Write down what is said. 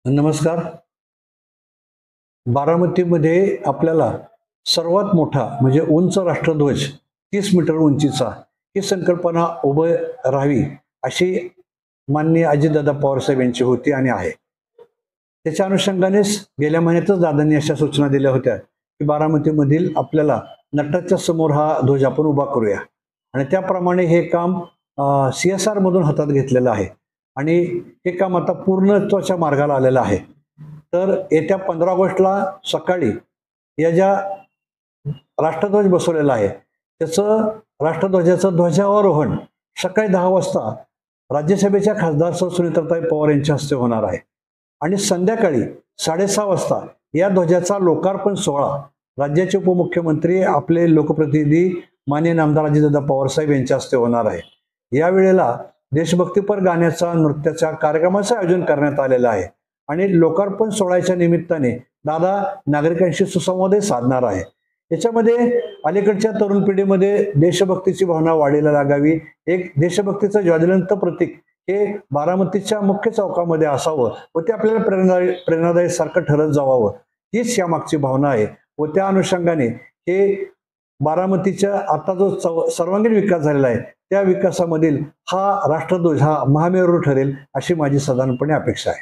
नमस्कार. बारामतीमध्ये आपल्याला सर्वात मोठा म्हणजे उंच राष्ट्रध्वज 30 मीटर उंचीचा ही संकल्पना उभं राहावी अशी माननीय अजितदादा पवारसाहेब यांची होती आणि आहे. त्याच्या अनुषंगानेच गेल्या महिन्यातच दादांनी अशा सूचना दिल्या होत्या की बारामतीमधील आपल्याला नटाच्या समोर हा ध्वज आपण उभा करूया आणि त्याप्रमाणे हे काम CSR मधून हातात घेतलेलं आहे आणि हे काम आता पूर्णत्वाच्या मार्गाला आलेलं आहे. तर येत्या 15 ऑगस्टला सकाळी या ज्या राष्ट्रध्वज बसवलेला आहे त्याचं राष्ट्रध्वजाचं ध्वजारोहण सकाळी 10 वाजता राज्यसभेच्या खासदार सौ सुनीताताई पवार यांच्या हस्ते होणार आहे आणि संध्याकाळी 6:30 वाजता या ध्वजाचा लोकार्पण सोहळा राज्याचे उपमुख्यमंत्री आपले लोकप्रतिनिधी माननीय नामदार अजितदादा पवारसाहेब यांच्या हस्ते होणार आहे. या वेळेला देशभक्तीपर गाण्याचा नृत्याच्या कार्यक्रमाचं आयोजन करण्यात आलेलं आहे आणि लोकार्पण सोहळ्याच्या निमित्ताने दादा नागरिकांशी सुसंवादही साधणार आहे. याच्यामध्ये अलीकडच्या तरुण पिढीमध्ये देशभक्तीची भावना वाढीला लागावी, एक देशभक्तीचं ज्वलंत प्रतीक हे बारामतीच्या मुख्य चौकामध्ये असावं व ते आपल्याला प्रेरणादायी सारखं ठरत जावावं हीच यामागची भावना आहे व त्या अनुषंगाने हे बारामतीच्या आता जो सर्वांगीण विकास झालेला आहे त्या विकासामधील हा राष्ट्रध्वज हा महामेरू ठरेल अशी माझी साधारणपणे अपेक्षा आहे.